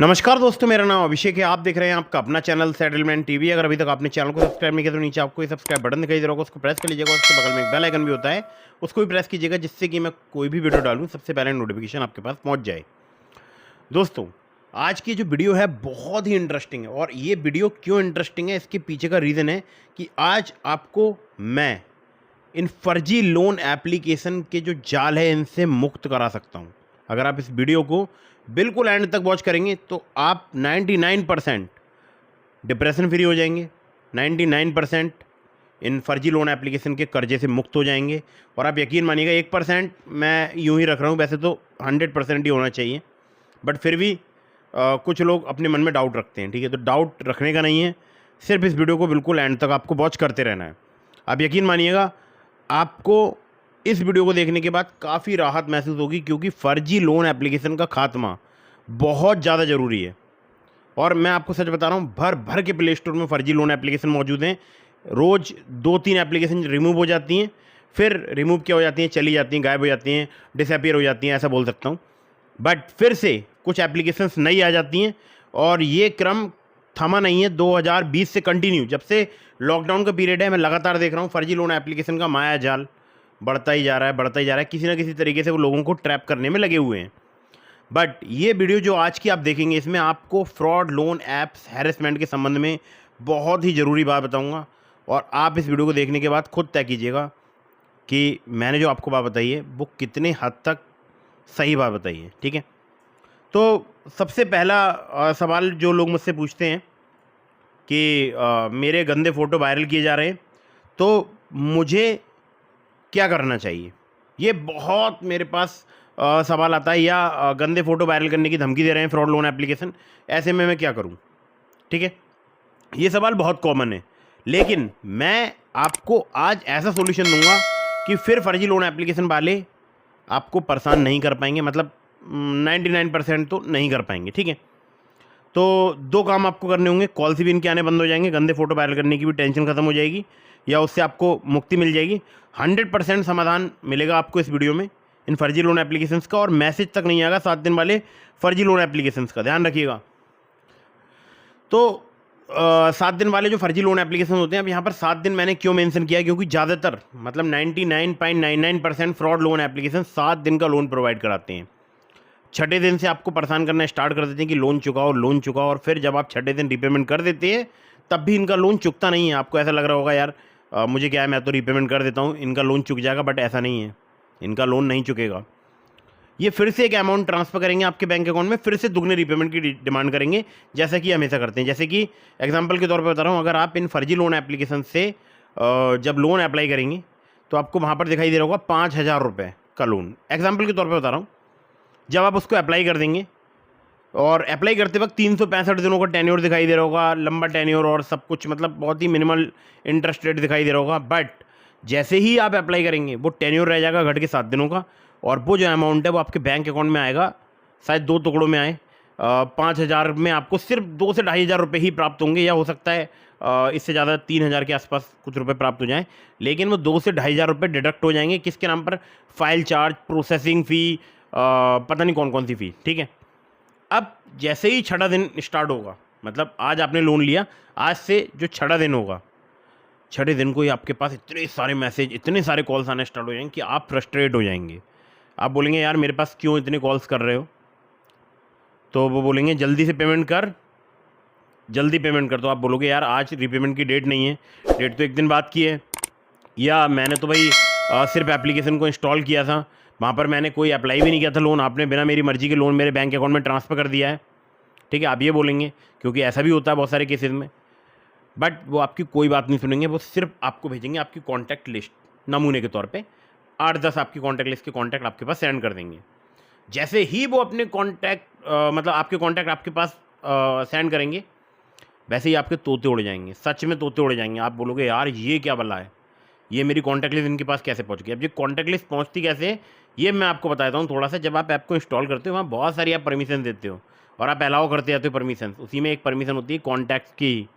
नमस्कार दोस्तों, मेरा नाम अभिषेक है। आप देख रहे हैं आपका अपना चैनल सेटलमेंट टीवी। अगर अभी तक आपने चैनल को सब्सक्राइब नहीं किया तो नीचे आपको ये सब्सक्राइब बटन दिखाई दे रहा होगा, उसको प्रेस कर लीजिएगा। उसके बगल में एक बेल आइकन भी होता है, उसको भी प्रेस कीजिएगा, जिससे कि मैं कोई भी वीडियो डालूं सबसे पहले नोटिफिकेशन आपके पास पहुंच जाए। दोस्तों, आज की जो वीडियो है बहुत ही इंटरेस्टिंग है, और ये वीडियो क्यों इंटरेस्टिंग है इसके पीछे का रीज़न है कि आज आपको मैं इन फर्जी लोन एप्लीकेशन के जो जाल है इनसे मुक्त करा सकता हूं। अगर आप इस वीडियो को बिल्कुल एंड तक वॉच करेंगे तो आप 99% डिप्रेशन फ्री हो जाएंगे, 99% इन फर्जी लोन एप्लीकेशन के कर्जे से मुक्त हो जाएंगे। और आप यकीन मानिएगा 1% मैं यूं ही रख रहा हूं, वैसे तो 100% ही होना चाहिए, बट फिर भी कुछ लोग अपने मन में डाउट रखते हैं। ठीक है, तो डाउट रखने का नहीं है, सिर्फ इस वीडियो को बिल्कुल एंड तक आपको वॉच करते रहना है। आप यकीन मानिएगा, आपको इस वीडियो को देखने के बाद काफ़ी राहत महसूस होगी, क्योंकि फ़र्जी लोन एप्लीकेशन का खात्मा बहुत ज़्यादा ज़रूरी है। और मैं आपको सच बता रहा हूँ, भर भर के प्ले स्टोर में फ़र्जी लोन एप्लीकेशन मौजूद हैं। रोज़ 2-3 एप्लीकेशन रिमूव हो जाती हैं, फिर रिमूव क्या हो जाती हैं, चली जाती हैं, गायब हो जाती हैं, डिसअपीयर हो जाती हैं, ऐसा बोल सकता हूँ। बट फिर से कुछ एप्लीकेशंस नई आ जाती हैं, और ये क्रम थमा नहीं है। 2020 से कंटिन्यू, जब से लॉकडाउन का पीरियड है, मैं लगातार देख रहा हूँ फर्जी लोन एप्लीकेशन का माया जाल बढ़ता ही जा रहा है, बढ़ता ही जा रहा है। किसी ना किसी तरीके से वो लोगों को ट्रैप करने में लगे हुए हैं। बट ये वीडियो जो आज की आप देखेंगे, इसमें आपको फ्रॉड लोन ऐप्स हैरेसमेंट के संबंध में बहुत ही ज़रूरी बात बताऊंगा, और आप इस वीडियो को देखने के बाद खुद तय कीजिएगा कि मैंने जो आपको बात बताई है वो कितने हद तक सही बात बताई है। ठीक है, तो सबसे पहला सवाल जो लोग मुझसे पूछते हैं कि मेरे गंदे फ़ोटो वायरल किए जा रहे हैं, तो मुझे क्या करना चाहिए? ये बहुत मेरे पास सवाल आता है, या गंदे फ़ोटो वायरल करने की धमकी दे रहे हैं फ्रॉड लोन एप्लीकेशन, ऐसे में मैं क्या करूं? ठीक है, ये सवाल बहुत कॉमन है, लेकिन मैं आपको आज ऐसा सॉल्यूशन दूंगा कि फिर फर्जी लोन एप्लीकेशन वाले आपको परेशान नहीं कर पाएंगे, मतलब 99% तो नहीं कर पाएंगे। ठीक है, तो 2 काम आपको करने होंगे। कॉल से भी इनके आने बंद हो जाएंगे, गंदे फ़ोटो वायरल करने की भी टेंशन खत्म हो जाएगी, या उससे आपको मुक्ति मिल जाएगी। 100% समाधान मिलेगा आपको इस वीडियो में इन फर्जी लोन एप्लीकेशंस का, और मैसेज तक नहीं आएगा 7 दिन वाले फर्जी लोन एप्लीकेशंस का, ध्यान रखिएगा। तो 7 दिन वाले जो फर्जी लोन एप्लीकेशन होते हैं, अब यहाँ पर 7 दिन मैंने क्यों मेंशन किया, क्योंकि ज़्यादातर मतलब 99.99% फ्रॉड लोन एप्लीकेशन 7 दिन का लोन प्रोवाइड कराते हैं। छठे दिन से आपको परेशान करना स्टार्ट कर देते हैं कि लोन चुकाओ, लोन चुकाओ, और फिर जब आप छठे दिन रीपेमेंट कर देते हैं तब भी इनका लोन चुकता नहीं है। आपको ऐसा लग रहा होगा, यार मुझे क्या है, मैं तो रीपेमेंट कर देता हूँ, इनका लोन चुक जाएगा, बट ऐसा नहीं है, इनका लोन नहीं चुकेगा। ये फिर से एक अमाउंट ट्रांसफ़र करेंगे आपके बैंक अकाउंट में, फिर से दुगने रीपेमेंट की डिमांड करेंगे, जैसा कि हमेशा करते हैं। जैसे कि एग्जाम्पल के तौर पर बता रहा हूँ, अगर आप इन फर्जी लोन एप्लीकेशन से जब लोन अप्लाई करेंगे तो आपको वहाँ पर दिखाई दे रहा होगा 5,000 रुपये का लोन, एग्जाम्पल के तौर पर बता रहा हूँ। जब आप उसको अप्लाई कर देंगे, और अप्लाई करते वक्त 365 दिनों का टेन्योर दिखाई दे रहा होगा, लंबा टेन्योर और सब कुछ, मतलब बहुत ही मिनिमल इंटरेस्ट रेट दिखाई दे रहा होगा। बट जैसे ही आप अप्लाई करेंगे वो टेन्योर रह जाएगा घट के 7 दिनों का, और वो जो अमाउंट है वो आपके बैंक अकाउंट में आएगा, शायद 2 टुकड़ों में आए। 5,000 में आपको सिर्फ 2 से 2,500 रुपये ही प्राप्त होंगे, या हो सकता है इससे ज़्यादा 3,000 के आसपास कुछ रुपए प्राप्त हो जाएं, लेकिन वो 2 से 2,500 रुपये डिडक्ट हो जाएंगे। किसके नाम पर? फाइल चार्ज, प्रोसेसिंग फ़ी, पता नहीं कौन कौन सी फ़ी। ठीक है, अब जैसे ही छठा दिन स्टार्ट होगा, मतलब आज आपने लोन लिया, आज से जो छठा दिन होगा, छठे दिन को ही आपके पास इतने सारे मैसेज, इतने सारे कॉल्स आने स्टार्ट हो जाएंगे कि आप फ्रस्ट्रेट हो जाएंगे। आप बोलेंगे, यार मेरे पास क्यों इतने कॉल्स कर रहे हो? तो वो बोलेंगे जल्दी से पेमेंट कर, जल्दी पेमेंट कर। तो आप बोलोगे, यार आज रीपेमेंट की डेट नहीं है, डेट तो 1 दिन बाद की है, या मैंने तो भाई सिर्फ एप्लीकेशन को इंस्टॉल किया था, वहाँ पर मैंने कोई अप्लाई भी नहीं किया था लोन, आपने बिना मेरी मर्ज़ी के लोन मेरे बैंक अकाउंट में ट्रांसफ़र कर दिया है। ठीक है, आप ये बोलेंगे, क्योंकि ऐसा भी होता है बहुत सारे केसेस में। बट वो आपकी कोई बात नहीं सुनेंगे, वो सिर्फ आपको भेजेंगे आपकी कॉन्टैक्ट लिस्ट नमूने के तौर पे, 8-10 आपकी कॉन्टैक्ट लिस्ट के कॉन्टैक्ट आपके पास सेंड कर देंगे। जैसे ही वो अपने कॉन्टैक्ट मतलब आपके कॉन्टैक्ट आपके पास सेंड करेंगे, वैसे ही आपके तोते उड़ जाएंगे, सच में तोते उड़ जाएंगे। आप बोलोगे, यार ये क्या बला है, ये मेरी कॉन्टैक्ट लिस्ट इनके पास कैसे पहुंच गई? अब ये कॉन्टैक्ट लिस्ट पहुंचती कैसे है, ये मैं आपको बताता हूँ थोड़ा सा। जब आप ऐप को इंस्टॉल करते हो, वहाँ बहुत सारी आप परमिशन देते हो, और आप अलाउ करते जाते हो परमिशन। उसी में एक परमिशन होती है कॉन्टैक्ट्स की,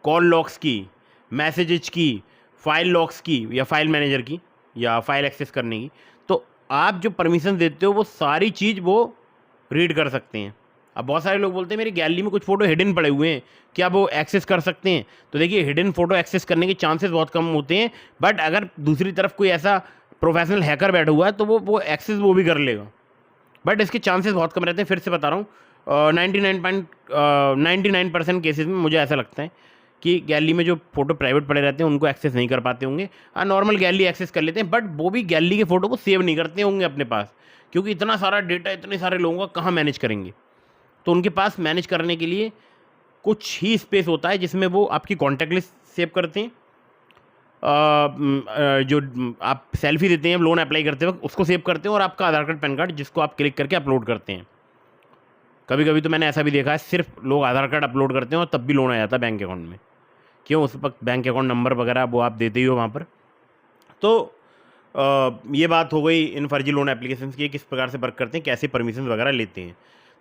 कॉल लॉक्स की, मैसेजेज की, फाइल लॉक्स की, या फाइल मैनेजर की, या फाइल एक्सेस करने की। तो आप जो परमिशन देते हो वो सारी चीज़ वो रीड कर सकते हैं। अब बहुत सारे लोग बोलते हैं मेरी गैलरी में कुछ फ़ोटो हिडन पड़े हुए हैं, क्या वो एक्सेस कर सकते हैं? तो देखिए, हिडन फ़ोटो एक्सेस करने के चांसेस बहुत कम होते हैं, बट अगर दूसरी तरफ कोई ऐसा प्रोफेशनल हैकर बैठा हुआ है तो वो एक्सेस वो भी कर लेगा, बट इसके चांसेस बहुत कम रहते हैं। फिर से बता रहा हूँ, 99% केसेस में मुझे ऐसा लगता है कि गैलरी में जो फ़ोटो प्राइवेट पड़े रहते हैं उनको एक्सेस नहीं कर पाते होंगे। हाँ, नॉर्मल गैलरी एक्सेस कर लेते हैं, बट वो भी गैलरी के फ़ोटो को सेव नहीं करते होंगे अपने पास, क्योंकि इतना सारा डेटा इतने सारे लोगों का कहाँ मैनेज करेंगे। तो उनके पास मैनेज करने के लिए कुछ ही स्पेस होता है जिसमें वो आपकी कॉन्टैक्ट लिस्ट सेव करते हैं, जो आप सेल्फी देते हैं लोन अप्लाई करते वक्त उसको सेव करते हैं, और आपका आधार कार्ड पैन कार्ड जिसको आप क्लिक करके अपलोड करते हैं। कभी कभी तो मैंने ऐसा भी देखा है, सिर्फ लोग आधार कार्ड अपलोड करते हैं और तब भी लोन आ जाता है बैंक अकाउंट में। क्यों? उस वक्त बैंक अकाउंट नंबर वगैरह वो आप देते ही हो वहाँ पर। तो ये बात हो गई इन फर्जी लोन एप्लीकेशन की, किस प्रकार से वर्क करते हैं, कैसे परमिशन वगैरह लेते हैं।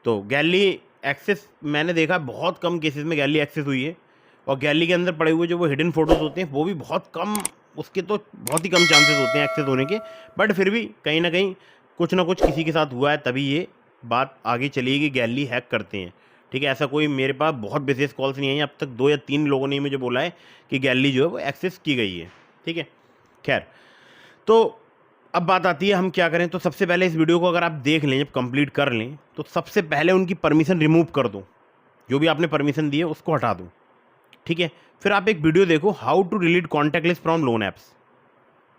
तो गैलरी एक्सेस मैंने देखा बहुत कम केसेस में गैलरी एक्सेस हुई है, और गैलरी के अंदर पड़े हुए जो वो हिडन फोटोज़ होते हैं वो भी बहुत कम, उसके तो बहुत ही कम चांसेस होते हैं एक्सेस होने के, बट फिर भी कहीं ना कहीं कुछ ना कुछ किसी के साथ हुआ है तभी ये बात आगे चली कि गैलरी हैक करते हैं। ठीक है, ऐसा कोई मेरे पास बहुत विशेष कॉल्स नहीं आई अब तक, 2 या 3 लोगों ने मुझे बोला है कि गैलरी जो है वो एक्सेस की गई है। ठीक है, खैर, तो अब बात आती है हम क्या करें। तो सबसे पहले इस वीडियो को अगर आप देख लें, जब कंप्लीट कर लें, तो सबसे पहले उनकी परमिशन रिमूव कर दो, जो भी आपने परमिशन दी है उसको हटा दो। ठीक है, फिर आप एक वीडियो देखो, how to delete contact list from loan apps.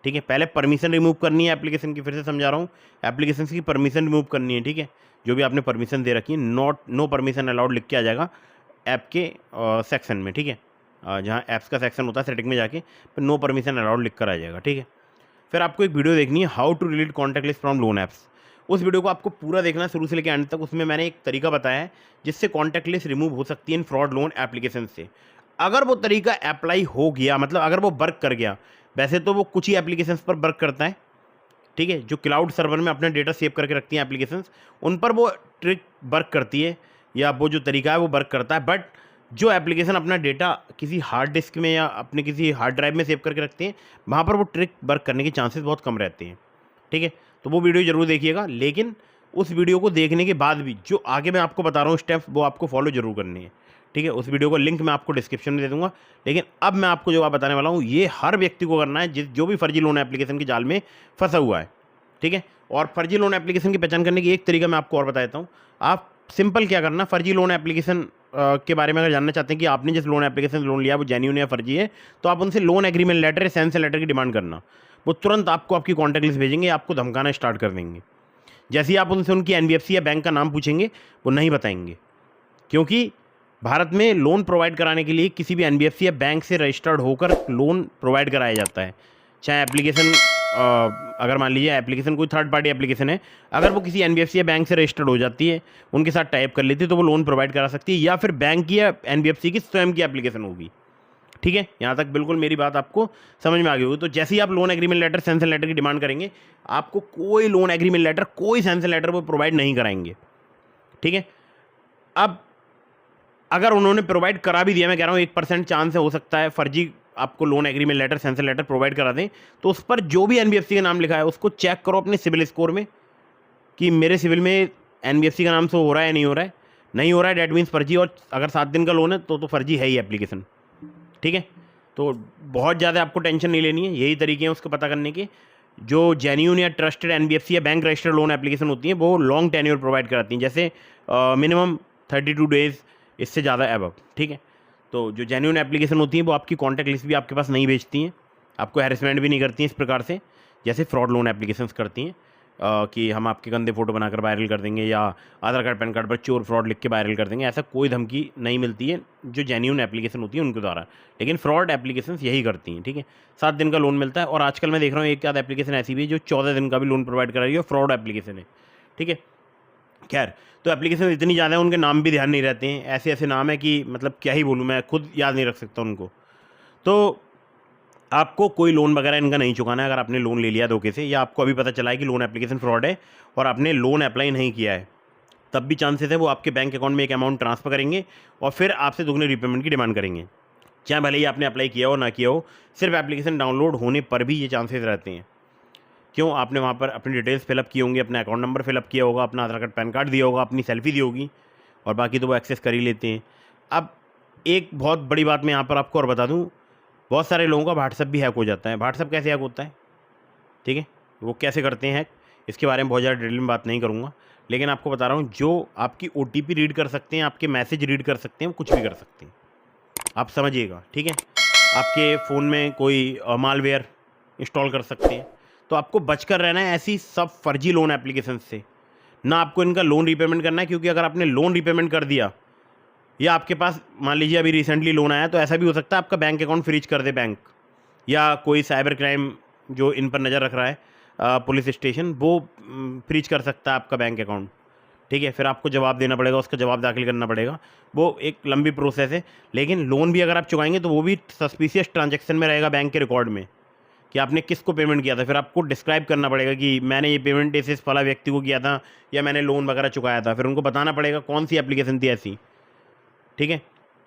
ठीक है, पहले परमिशन रिमूव करनी है एप्लीकेशन की, फिर से समझा रहा हूँ, एप्लीकेशन की परमिशन रिमूव करनी है। ठीक है, जो भी आपने परमिशन दे रखी है, नो परमिशन अलाउड लिख के आ जाएगा ऐप के सेक्शन में। ठीक है, जहाँ ऐप्स का सेक्शन होता है सेटिंग में जाके फिर नो परमिशन अलाउड लिख कर आ जाएगा। ठीक है, फिर आपको एक वीडियो देखनी है, how to delete contact list from loan apps. उस वीडियो को आपको पूरा देखना है शुरू से लेकर एंड तक। उसमें मैंने एक तरीका बताया है जिससे कॉन्टैक्ट लिस्ट रिमूव हो सकती है इन फ्रॉड लोन एप्लीकेशन से। अगर वो तरीका अप्लाई हो गया, मतलब अगर वो वर्क कर गया, वैसे तो वो कुछ ही एप्लीकेशंस पर वर्क करता है। ठीक है, जो क्लाउड सर्वर में अपना डेटा सेव करके रखती हैं एप्लीकेशंस, उन पर वो ट्रिक वर्क करती है, या वो जो तरीका है वो वर्क करता है। बट जो एप्लीकेशन अपना डेटा किसी हार्ड डिस्क में या अपने किसी हार्ड ड्राइव में सेव करके रखते हैं, वहाँ पर वो ट्रिक वर्क करने के चांसेस बहुत कम रहते हैं। ठीक है, तो वो वीडियो जरूर देखिएगा, लेकिन उस वीडियो को देखने के बाद भी जो आगे मैं आपको बता रहा हूँ स्टेप्स, वो आपको फॉलो जरूर करनी है। ठीक है, उस वीडियो का लिंक मैं आपको डिस्क्रिप्शन में दे दूंगा। लेकिन अब मैं आपको जो बात बताने वाला हूँ, ये हर व्यक्ति को करना है जो भी फर्जी लोन एप्लीकेशन के जाल में फंसा हुआ है। ठीक है, और फर्जी लोन एप्लीकेशन की पहचान करने की एक तरीका मैं आपको और बता देता हूँ। आप सिंपल क्या करना, फर्जी लोन एप्लीकेशन के बारे में अगर जानना चाहते हैं कि आपने जिस लोन एप्लीकेशन से लोन लिया वो जेन्युइन या फर्जी है, तो आप उनसे लोन एग्रीमेंट लेटर या सैंक्शन लेटर की डिमांड करना। वो तुरंत आपको आपकी कॉन्टैक्ट लिस्ट भेजेंगे, आपको धमकाना स्टार्ट कर देंगे। जैसे ही आप उनसे उनकी एनबीएफसी या बैंक का नाम पूछेंगे, वो नहीं बताएंगे, क्योंकि भारत में लोन प्रोवाइड कराने के लिए किसी भी एनबीएफसी या बैंक से रजिस्टर्ड होकर लोन प्रोवाइड कराया जाता है। चाहे एप्लीकेशन अगर मान लीजिए एप्लीकेशन कोई थर्ड पार्टी एप्लीकेशन है, अगर वो किसी एनबीएफसी या बैंक से रजिस्टर्ड हो जाती है, उनके साथ टाइप कर लेती है, तो वो लोन प्रोवाइड करा सकती है, या फिर बैंक की या एनबीएफसी की स्वयं की एप्लीकेशन होगी। ठीक है, यहाँ तक बिल्कुल मेरी बात आपको समझ में आ गई होगी। तो जैसे ही आप loan agreement letter, sanction letter की डिमांड करेंगे, आपको कोई लोन एग्रीमेंट लेटर, कोई सैंक्शन लेटर वो प्रोवाइड नहीं कराएंगे। ठीक है, अब अगर उन्होंने प्रोवाइड करा भी दिया, मैं कह रहा हूँ 1% चांस है, हो सकता है फर्जी आपको loan agreement letter, sanction letter provide करा दें, तो उस पर जो भी एनबीएफसी का नाम लिखा है उसको चेक करो अपने सिविल स्कोर में कि मेरे सिविल में एनबीएफसी का नाम से हो रहा है या नहीं हो रहा है। नहीं हो रहा है, डेट मीन्स फर्जी, और अगर 7 दिन का लोन है तो फर्जी है ही एप्लीकेशन। ठीक है, तो बहुत ज़्यादा आपको टेंशन नहीं लेनी है, यही तरीके हैं उसको पता करने के। जो जेन्युइन या ट्रस्टेड एनबीएफसी या बैंक रजिस्टर्ड लोन एप्लीकेशन होती हैं, वो लॉन्ग टेन्योर प्रोवाइड कराती हैं, जैसे मिनिमम 32 डेज़, इससे ज़्यादा एबव। ठीक है, तो जो जेन्युइन एप्लीकेशन होती हैं वो आपकी कॉन्टैक्ट लिस्ट भी आपके पास नहीं भेजती हैं, आपको हैरेसमेंट भी नहीं करती हैं इस प्रकार से जैसे फ्रॉड लोन एप्लीकेशंस करती हैं, कि हम आपके गंदे फोटो बनाकर वायरल कर देंगे, या आधार कार्ड पैन कार्ड पर चोर फ्रॉड लिख के वायरल कर देंगे। ऐसा कोई धमकी नहीं मिलती है जो जेन्युइन एप्लीकेशन होती है उनके द्वारा, लेकिन फ्रॉड एप्लीकेशंस यही करती हैं। ठीक है, 7 दिन का लोन मिलता है, और आजकल मैं देख रहा हूँ एक आध एप्लीकेशन ऐसी भी है जो 14 दिन का भी लोन प्रोवाइड करा रही है, फ्रॉड एप्लीकेशन है। ठीक है, खैर, तो एप्लीकेशन इतनी ज़्यादा है, उनके नाम भी ध्यान नहीं रहते हैं, ऐसे ऐसे नाम है कि मतलब क्या ही बोलूँ, मैं खुद याद नहीं रख सकता उनको। तो आपको कोई लोन वगैरह इनका नहीं चुकाना है अगर आपने लोन ले लिया धोखे से, या आपको अभी पता चला है कि लोन एप्लीकेशन फ्रॉड है और आपने लोन अप्लाई नहीं किया है, तब भी चांसेस है वो आपके बैंक अकाउंट में एक अमाउंट ट्रांसफ़र करेंगे और फिर आपसे दुगने रीपेमेंट की डिमांड करेंगे। चाहे भले ही आपने अप्लाई किया हो ना किया हो, सिर्फ एप्लीकेशन डाउनलोड होने पर भी ये चांसेस रहते हैं। क्यों? आपने वहाँ पर अपनी डिटेल्स फिलअप की होंगी, अपना अकाउंट नंबर फिलअप किया होगा, अपना आधार कार्ड पैन कार्ड दिया होगा, अपनी सेल्फी दी होगी, और बाकी तो वो एक्सेस कर ही लेते हैं। अब एक बहुत बड़ी बात मैं यहाँ पर आपको और बता दूँ, बहुत सारे लोगों का व्हाट्सएप भी हैक हो जाता है। व्हाट्सएप कैसे हैक होता है, ठीक है, वो कैसे करते हैं हैक, इसके बारे में बहुत ज़्यादा डिटेल में बात नहीं करूँगा, लेकिन आपको बता रहा हूँ जो आपकी OTP रीड कर सकते हैं, आपके मैसेज रीड कर सकते हैं, वो कुछ भी कर सकते हैं, आप समझिएगा, ठीक है। आपके फ़ोन में कोई मालवेयर इंस्टॉल कर सकते हैं। तो आपको बचकर रहना है ऐसी सब फर्जी लोन एप्लीकेशन से। ना आपको इनका लोन रीपेमेंट करना है, क्योंकि अगर आपने लोन रीपेमेंट कर दिया या आपके पास मान लीजिए अभी रिसेंटली लोन आया, तो ऐसा भी हो सकता है आपका बैंक अकाउंट फ्रीज कर दे बैंक, या कोई साइबर क्राइम जो इन पर नज़र रख रहा है पुलिस स्टेशन, वो फ्रीज कर सकता है आपका बैंक अकाउंट, ठीक है। फिर आपको जवाब देना पड़ेगा, उसका जवाब दाखिल करना पड़ेगा, वो एक लंबी प्रोसेस है। लेकिन लोन भी अगर आप चुकाएंगे तो वो भी सस्पिशियस ट्रांजैक्शन में रहेगा बैंक के रिकॉर्ड में कि आपने किसको पेमेंट किया था। फिर आपको डिस्क्राइब करना पड़ेगा कि मैंने ये पेमेंट इस फला व्यक्ति को किया था, या मैंने लोन वगैरह चुकाया था। फिर उनको बताना पड़ेगा कौन सी एप्लीकेशन थी ऐसी, ठीक है।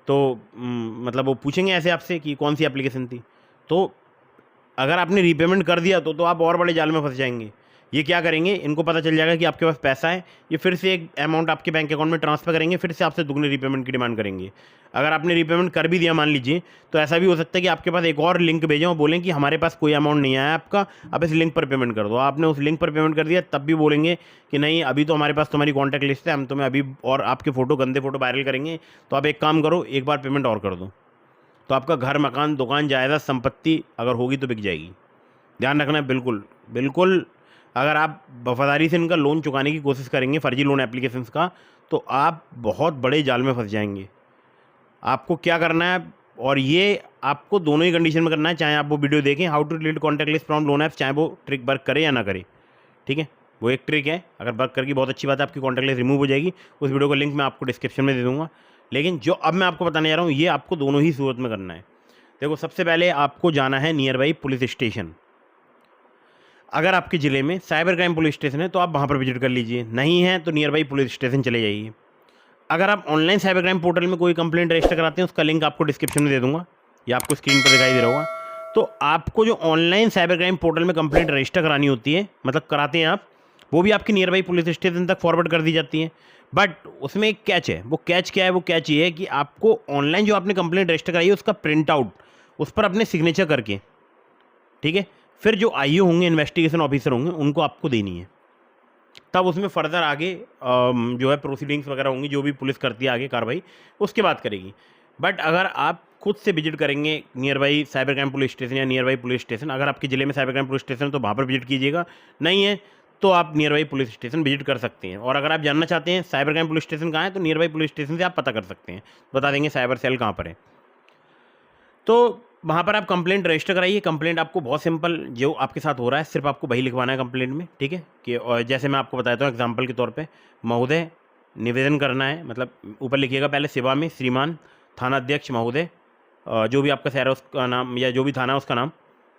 तो मतलब वो पूछेंगे ऐसे आपसे कि कौन सी एप्लीकेशन थी। तो अगर आपने रीपेमेंट कर दिया तो आप और बड़े जाल में फंस जाएंगे। ये क्या करेंगे, इनको पता चल जाएगा कि आपके पास पैसा है, ये फिर से एक अमाउंट आपके बैंक अकाउंट में ट्रांसफ़र करेंगे, फिर से आपसे दुगनी रीपेमेंट की डिमांड करेंगे। अगर आपने रीपेमेंट कर भी दिया मान लीजिए, तो ऐसा भी हो सकता है कि आपके पास एक और लिंक भेजें और बोलें कि हमारे पास कोई अमाउंट नहीं आया आपका, आप इस लिंक पर पेमेंट कर दो। आपने उस लिंक पर पेमेंट कर दिया, तब भी बोलेंगे कि नहीं अभी तो हमारे पास तुम्हारी कॉन्टैक्ट लिस्ट है, हम तुम्हें अभी और आपके फ़ोटो गंदे फ़ोटो वायरल करेंगे, तो आप एक काम करो, एक बार पेमेंट और कर दो। तो आपका घर, मकान, दुकान, जायदाद, संपत्ति अगर होगी तो बिक जाएगी। ध्यान रखना है, बिल्कुल बिल्कुल। अगर आप वफादारी से इनका लोन चुकाने की कोशिश करेंगे फर्जी लोन एप्लीकेशंस का, तो आप बहुत बड़े जाल में फंस जाएंगे। आपको क्या करना है, और ये आपको दोनों ही कंडीशन में करना है, चाहे आप वो वीडियो देखें how to delete contact list from loan apps, चाहे वो ट्रिक वर्क करे या ना करे, ठीक है। वो एक ट्रिक है, अगर वर्क करके बहुत अच्छी बात है, आपकी कॉन्टैक्ट लिस्ट रिमूव हो जाएगी। उस वीडियो का लिंक मैं आपको डिस्क्रिप्शन में दे दूँगा। लेकिन जो अब मैं आपको बताने जा रहा हूँ, ये आपको दोनों ही सूरत में करना है। देखो, सबसे पहले आपको जाना है नियर बाई पुलिस स्टेशन। अगर आपके ज़िले में साइबर क्राइम पुलिस स्टेशन है तो आप वहाँ पर विजिट कर लीजिए, नहीं है तो नियर बाई पुलिस स्टेशन चले जाइए। अगर आप ऑनलाइन साइबर क्राइम पोर्टल में कोई कंप्लेंट रजिस्टर कराते हैं, उसका लिंक आपको डिस्क्रिप्शन में दे दूँगा, या आपको स्क्रीन पर दिखाई दे रहा होगा। तो आपको जो ऑनलाइन साइबर क्राइम पोर्टल में कंप्लेंट रजिस्टर करानी होती है, मतलब कराते हैं आप, वो भी आपकी नियर बाई पुलिस स्टेशन तक फॉरवर्ड कर दी जाती है। बट उसमें एक कैच है। वो कैच क्या है? वो कैच ये है कि आपको ऑनलाइन जो आपने कंप्लेंट रजिस्टर कराई है उसका प्रिंट आउट उस पर अपने सिग्नेचर करके, ठीक है, फिर जो आईओ होंगे, इन्वेस्टिगेशन ऑफिसर होंगे, उनको आपको देनी है। तब उसमें फर्दर आगे जो है प्रोसीडिंग्स वगैरह होंगी, जो भी पुलिस करती है आगे कार्रवाई, उसके बाद करेगी। बट अगर आप खुद से विजिट करेंगे near by cyber crime police station या नियर बाई पुलिस स्टेशन, अगर आपके ज़िले में साइबर क्राइम पुलिस स्टेशन है तो वहाँ पर विजिट कीजिएगा, नहीं है तो आप near by police station visit कर सकते हैं। और अगर आप जानना चाहते हैं साइबर क्राइम पुलिस स्टेशन कहाँ है, तो नियर बाई पुलिस स्टेशन से आप पता कर सकते हैं, बता देंगे साइबर सेल कहाँ पर है। तो वहाँ पर आप कंप्लेंट रजिस्टर कराइए। कंप्लेंट आपको बहुत सिंपल, जो आपके साथ हो रहा है सिर्फ आपको वही लिखवाना है कंप्लेंट में, ठीक है। कि और जैसे मैं आपको बताता हूँ एग्जांपल के तौर पे, महोदय निवेदन करना है, मतलब ऊपर लिखिएगा पहले सेवा में श्रीमान थाना अध्यक्ष महोदय, जो भी आपका शहर है उसका नाम, या जो भी थाना है उसका नाम,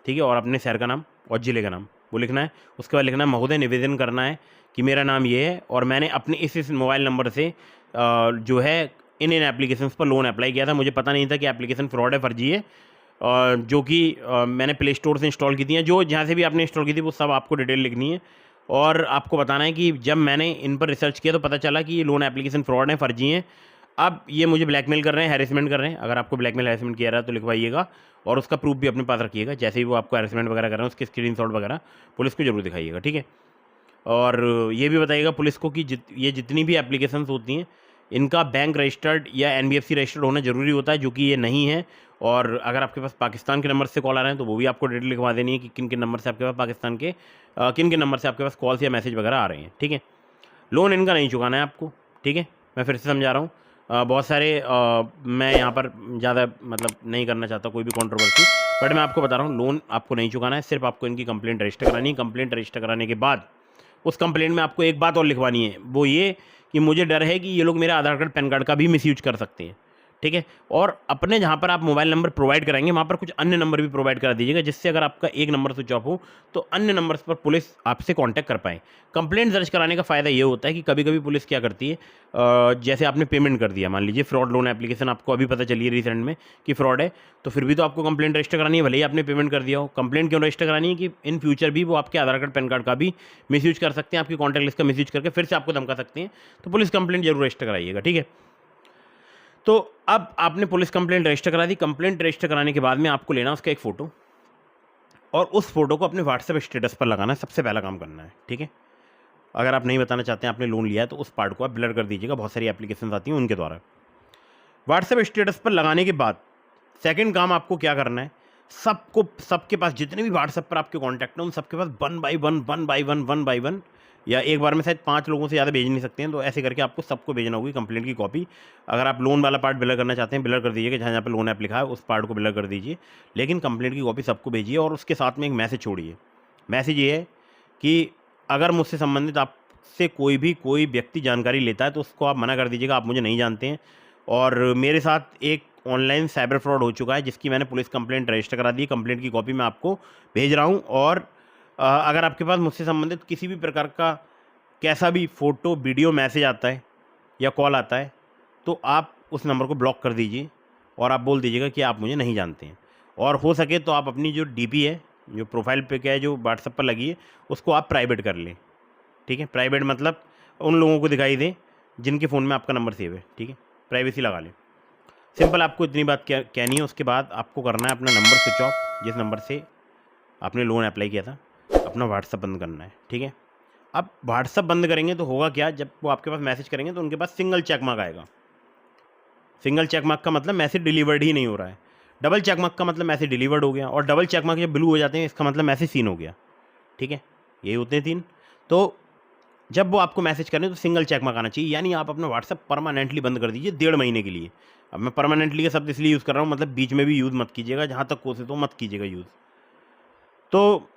ठीक है, और अपने शहर का नाम और ज़िले का नाम वो लिखना है। उसके बाद लिखना है महोदय निवेदन करना है कि मेरा नाम ये है और मैंने अपने इस मोबाइल नंबर से जो है इन एप्लीकेशंस पर लोन अप्लाई किया था। मुझे पता नहीं था कि एप्लीकेशन फ्रॉड है, फर्जी है, जो कि मैंने प्ले स्टोर से इंस्टॉल की थी, हैं जो जहाँ से भी आपने इंस्टॉल की थी वो सब आपको डिटेल लिखनी है। और आपको बताना है कि जब मैंने इन पर रिसर्च किया तो पता चला कि ये लोन एप्लीकेशन फ्रॉड है, फर्जी हैं। अब ये मुझे ब्लैकमेल कर रहे हैं, हैरेसमेंट कर रहे हैं। अगर आपको ब्लैकमेल हैरेसमेंट किया रहा है तो लिखवाइएगा, और उसका प्रूफ भी अपने पास रखिएगा। जैसे ही वो आपको हैरेसमेंट वगैरह कर रहे हैं उसके स्क्रीनशॉट वगैरह पुलिस को जरूर दिखाइएगा, ठीक है। और ये भी बताइएगा पुलिस को कि ये जितनी भी एप्लीकेशंस होती हैं इनका बैंक रजिस्टर्ड या NBFC रजिस्टर्ड होना ज़रूरी होता है, जो कि ये नहीं है। और अगर आपके पास पाकिस्तान के नंबर से कॉल आ रहे हैं तो वो भी आपको डिटेल लिखवा देनी है कि किन किन नंबर से आपके पास पाकिस्तान के किन किन नंबर से आपके पास कॉल्स या मैसेज वगैरह आ रहे हैं, ठीक है। लोन इनका नहीं चुकाना है आपको, ठीक है। मैं फिर से समझा रहा हूँ, बहुत सारे मैं यहाँ पर ज़्यादा मतलब नहीं करना चाहता कोई भी कंट्रोवर्सी, बट मैं आपको बता रहा हूँ लोन आपको नहीं चुकाना है, सिर्फ आपको इनकी कंप्लेंट रजिस्टर करानी है। कंप्लेंट रजिस्टर कराने के बाद उस कंप्लेंट में आपको एक बात और लिखवानी है, वो ये कि मुझे डर है कि ये लोग मेरा आधार कार्ड पैन कार्ड का भी मिसयूज कर सकते हैं, ठीक है। और अपने जहाँ पर आप मोबाइल नंबर प्रोवाइड कराएंगे वहाँ पर कुछ अन्य नंबर भी प्रोवाइड करा दीजिएगा, जिससे अगर आपका एक नंबर स्विच ऑफ हो तो अन्य नंबर्स पर पुलिस आपसे कांटेक्ट कर पाए। कंप्लेंट दर्ज कराने का फ़ायदा ये होता है कि कभी कभी पुलिस क्या करती है, जैसे आपने पेमेंट कर दिया, मान लीजिए फ्रॉड लोन एप्लीकेशन आपको अभी पता चली है रिसेंट में कि फ्रॉड है, तो फिर भी तो आपको कंप्लेंट रजिस्टर करानी है, भले ही आपने पेमेंट कर दिया हो। कंप्लेंट क्यों रजिस्टर करानी है कि इन फ्यूचर भी वो आपके आधार कार्ड पैन कार्ड का भी मिसयूज कर सकते हैं, आपकी कॉन्टैक्ट लिस्ट का मिसयूज करके फिर से आपको धमका सकते हैं। तो पुलिस कंप्लेंट जरूर रजिस्टर कराइएगा, ठीक है। तो अब आपने पुलिस कंप्लेंट रजिस्टर करा दी। कंप्लेंट रजिस्टर कराने के बाद में आपको लेना उसका एक फ़ोटो और उस फोटो को अपने व्हाट्सएप स्टेटस पर लगाना है, सबसे पहला काम करना है, ठीक है। अगर आप नहीं बताना चाहते हैं आपने लोन लिया है तो उस पार्ट को आप ब्लर कर दीजिएगा, बहुत सारी एप्लीकेशन आती हैं उनके द्वारा। व्हाट्सएप स्टेटस पर लगाने के बाद सेकंड काम आपको क्या करना है, सबके पास जितने भी व्हाट्सएप पर आपके कॉन्टैक्ट हैं उन सबके पास वन बाई वन या एक बार में शायद 5 लोगों से ज़्यादा भेज नहीं सकते हैं, तो ऐसे करके आपको सबको भेजना होगी कंप्लेंट की कॉपी। अगर आप लोन वाला पार्ट ब्लर करना चाहते हैं ब्लर कर दीजिएगा, जहाँ जहाँ पे लोन ऐप लिखा है उस पार्ट को ब्लर कर दीजिए, लेकिन कंप्लेंट की कॉपी सबको भेजिए। और उसके साथ में एक मैसेज छोड़िए। मैसेज ये है कि अगर मुझसे संबंधित आपसे कोई व्यक्ति जानकारी लेता है तो उसको आप मना कर दीजिएगा, आप मुझे नहीं जानते हैं और मेरे साथ एक ऑनलाइन साइबर फ्रॉड हो चुका है जिसकी मैंने पुलिस कंप्लेंट रजिस्टर करा दी। कंप्लेंट की कॉपी मैं आपको भेज रहा हूँ और अगर आपके पास मुझसे संबंधित किसी भी प्रकार का कैसा भी फ़ोटो, वीडियो, मैसेज आता है या कॉल आता है तो आप उस नंबर को ब्लॉक कर दीजिए और आप बोल दीजिएगा कि आप मुझे नहीं जानते हैं। और हो सके तो आप अपनी जो डीपी है, जो प्रोफाइल पिक है जो व्हाट्सएप पर लगी है, उसको आप प्राइवेट कर लें, ठीक है। प्राइवेट मतलब उन लोगों को दिखाई दे जिनके फ़ोन में आपका नंबर सेव है, ठीक है। प्राइवेसी लगा लें। सिंपल आपको इतनी बात कहनी है। उसके बाद आपको करना है अपना नंबर स्विच ऑफ, जिस नंबर से आपने लोन अप्लाई किया था, अपना व्हाट्सअप बंद करना है, ठीक है। अब व्हाट्सअप बंद करेंगे तो होगा क्या, जब वो आपके पास मैसेज करेंगे तो उनके पास सिंगल चेक मार्क आएगा। सिंगल चेक मार्क का मतलब मैसेज डिलीवर्ड ही नहीं हो रहा है। डबल चेक मार्क का मतलब मैसेज डिलीवर्ड हो गया, और डबल चेक मार्क जब ब्लू हो जाते हैं इसका मतलब मैसेज सीन हो गया, ठीक है। यही होते हैं 3। तो जब वो आपको मैसेज करें तो सिंगल चेक मार्क आना चाहिए, यानी आप अपना व्हाट्सअप परमानेंटली बंद कर दीजिए 1.5 महीने के लिए। अब मैं परमानेंटली का शब्द इसलिए यूज़ कर रहा हूँ, मतलब बीच में भी यूज़ मत कीजिएगा, जहाँ तक कोशिश हो मत कीजिएगा यूज़। तो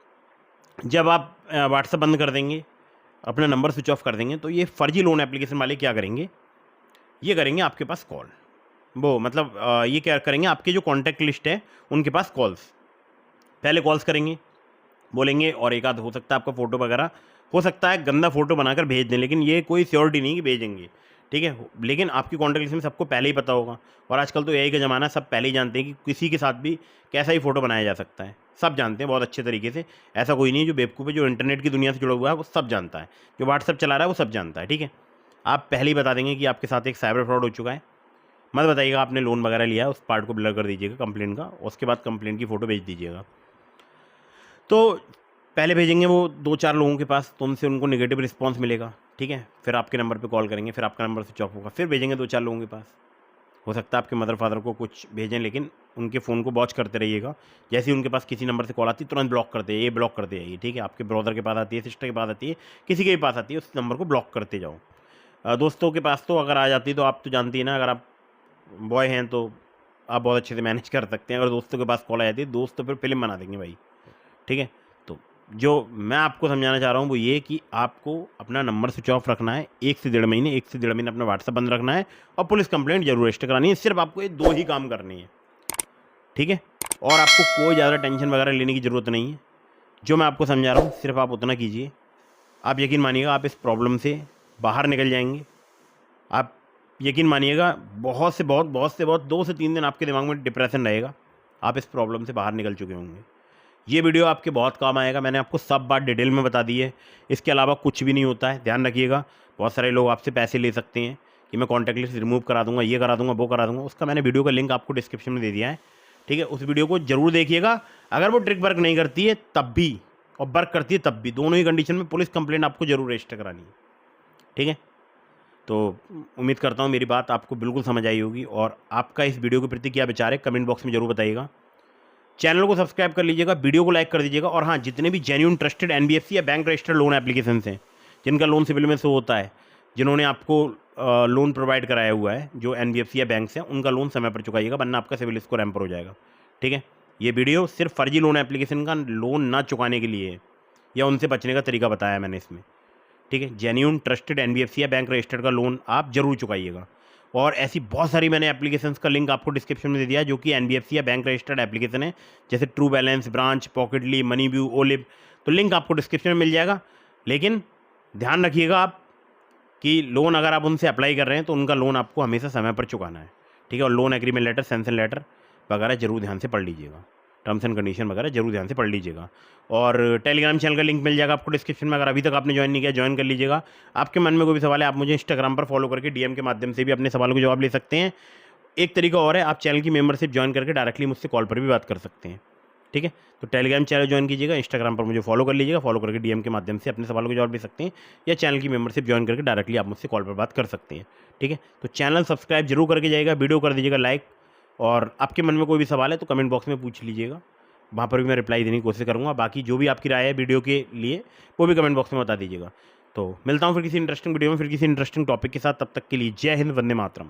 जब आप व्हाट्सअप बंद कर देंगे, अपना नंबर स्विच ऑफ कर देंगे, तो ये फर्जी लोन एप्लीकेशन वाले क्या करेंगे, ये करेंगे आपके पास कॉल। वो मतलब ये क्या करेंगे, आपके जो कॉन्टैक्ट लिस्ट है उनके पास कॉल्स, पहले कॉल्स करेंगे, बोलेंगे, और एक आध हो सकता है आपका फ़ोटो वगैरह हो सकता है गंदा फ़ोटो बनाकर भेज दें, लेकिन ये कोई श्योरिटी नहीं कि भेजेंगे, ठीक है। लेकिन आपकी कॉन्टैक्ट लिस्ट में सबको पहले ही पता होगा, और आजकल तो एआई का ज़माना है, सब पहले ही जानते हैं कि किसी के साथ भी कैसा ही फ़ोटो बनाया जा सकता है। सब जानते हैं बहुत अच्छे तरीके से। ऐसा कोई नहीं है जो बेवकूफ़ है, जो इंटरनेट की दुनिया से जुड़ा हुआ है वो सब जानता है, जो व्हाट्सअप चला रहा है वो सब जानता है, ठीक है। आप पहले ही बता देंगे कि आपके साथ एक साइबर फ्रॉड हो चुका है, मत बताइएगा आपने लोन वगैरह लिया है, उस पार्ट को ब्लर कर दीजिएगा कंप्लेंट का, उसके बाद कंप्लेंट की फ़ोटो भेज दीजिएगा। तो पहले भेजेंगे वो 2-4 लोगों के पास, तो उनसे उनको नेगेटिव रिस्पांस मिलेगा, ठीक है। फिर आपके नंबर पे कॉल करेंगे, फिर आपका नंबर स्विच ऑफ होगा, फिर भेजेंगे 2-4 लोगों के पास। हो सकता है आपके मदर फादर को कुछ भेजें, लेकिन उनके फ़ोन को वॉच करते रहिएगा। जैसे ही उनके पास किसी नंबर से कॉल आती है तुरंत ब्लॉक करते जाइए, ब्लॉक करते जाइए, ठीक है। आपके ब्रदर के पास आती है, सिस्टर के पास आती है, किसी के भी पास आती है, उस नंबर को ब्लॉक करते जाओ। दोस्तों के पास तो अगर आ जाती है तो आप तो जानती है ना, अगर आप बॉय हैं तो आप बहुत अच्छे से मैनेज कर सकते हैं। अगर दोस्तों के पास कॉल आ जाती है, दोस्त तो फिर फिल्म बना देंगे भाई, ठीक है। तो जो मैं आपको समझाना चाह रहा हूँ वो ये कि आपको अपना नंबर स्विच ऑफ रखना है 1 से 1.5 महीने अपना व्हाट्सअप बंद रखना है, और पुलिस कंप्लेंट जरूर रजिस्टर करानी है। सिर्फ आपको ये 2 ही काम करने हैं, ठीक है। और आपको कोई ज़्यादा टेंशन वगैरह लेने की ज़रूरत नहीं है। जो मैं आपको समझा रहा हूँ सिर्फ आप उतना कीजिए। आप यकीन मानिएगा आप इस प्रॉब्लम से बाहर निकल जाएंगे। आप यकीन मानिएगा बहुत से बहुत 2 से 3 दिन आपके दिमाग में डिप्रेशन रहेगा, आप इस प्रॉब्लम से बाहर निकल चुके होंगे। ये वीडियो आपके बहुत काम आएगा, मैंने आपको सब बात डिटेल में बता दी है। इसके अलावा कुछ भी नहीं होता है, ध्यान रखिएगा। बहुत सारे लोग आपसे पैसे ले सकते हैं कि मैं कॉन्टैक्ट लिस्ट रिमूव करा दूंगा, ये करा दूंगा, वो करा दूंगा। उसका मैंने वीडियो का लिंक आपको डिस्क्रिप्शन में दे दिया है, ठीक है। उस वीडियो को जरूर देखिएगा। अगर वो ट्रिक वर्क नहीं करती है तब भी, और वर्क करती है तब भी, दोनों ही कंडीशन में पुलिस कंप्लेंट आपको जरूर रजिस्टर करानी है, ठीक है। तो उम्मीद करता हूँ मेरी बात आपको बिल्कुल समझ आई होगी, और आपका इस वीडियो के प्रति क्या विचार है कमेंट बॉक्स में जरूर बताइएगा। चैनल को सब्सक्राइब कर लीजिएगा, वीडियो को लाइक कर दीजिएगा, और हाँ, जितने भी जेन्युइन ट्रस्टेड एनबीएफसी या बैंक रजिस्टर्ड लोन एप्लीकेशन हैं, जिनका लोन सिविल में शो होता है, जिन्होंने आपको लोन प्रोवाइड कराया हुआ है, जो एनबीएफसी या बैंक से, उनका लोन समय पर चुकाइएगा, वरना आपका सिविल स्कोर हैम्पर हो जाएगा, ठीक है। ये वीडियो सिर्फ फर्जी लोन एप्लीकेशन का लोन ना चुकाने के लिए है, या उनसे बचने का तरीका बताया मैंने इसमें, ठीक है। जेन्युइन ट्रस्टेड एनबीएफसी या बैंक रजिस्टर्ड का लोन आप जरूर चुकाइएगा। और ऐसी बहुत सारी मैंने एप्लीकेशंस का लिंक आपको डिस्क्रिप्शन में दे दिया जो कि एनबीएफसी या बैंक रजिस्टर्ड एप्लीकेशन है, जैसे True Balance, Branch, Pocketly, Money View, Olive. तो लिंक आपको डिस्क्रिप्शन में मिल जाएगा। लेकिन ध्यान रखिएगा आप कि लोन अगर आप उनसे अप्लाई कर रहे हैं तो उनका लोन आपको हमेशा समय पर चुकाना है, ठीक है। और loan agreement letter, sanction letter वगैरह जरूर ध्यान से पढ़ लीजिएगा, टर्म्स एंड कंडीशन वगैरह जरूर ध्यान से पढ़ लीजिएगा। और टेलीग्राम चैनल का लिंक मिल जाएगा आपको डिस्क्रिप्शन में, अगर अभी तक आपने ज्वाइन नहीं किया ज्वाइन कर लीजिएगा। आपके मन में कोई भी सवाल है आप मुझे इंस्टाग्राम पर फॉलो करके डीएम के माध्यम से भी अपने सवालों के जवाब ले सकते हैं। एक तरीका और है, आप चैनल की मेंबरशिप ज्वाइन करके डायरेक्टली मुझसे कॉल पर भी बात कर सकते हैं, ठीक है। तो टेलीग्राम चैनल ज्वाइन कीजिएगा, इंस्टाग्राम पर मुझे फॉलो कर लीजिएगा, फॉलो करके डीएम के माध्यम से अपने सवालों के जवाब ले सकते हैं, या चैनल की मेंबरशिप ज्वाइन करके डायरेक्टली आप मुझसे कॉल पर बात कर सकते हैं, ठीक है। तो चैनल सब्सक्राइब जरूर करके जाइएगा, वीडियो कर दीजिएगा लाइक, और आपके मन में कोई भी सवाल है तो कमेंट बॉक्स में पूछ लीजिएगा, वहाँ पर भी मैं रिप्लाई देने की कोशिश करूँगा। बाकी जो भी आपकी राय है वीडियो के लिए वो भी कमेंट बॉक्स में बता दीजिएगा। तो मिलता हूँ फिर किसी इंटरेस्टिंग वीडियो में, फिर किसी इंटरेस्टिंग टॉपिक के साथ। तब तक के लिए जय हिंद, वंदे मातरम।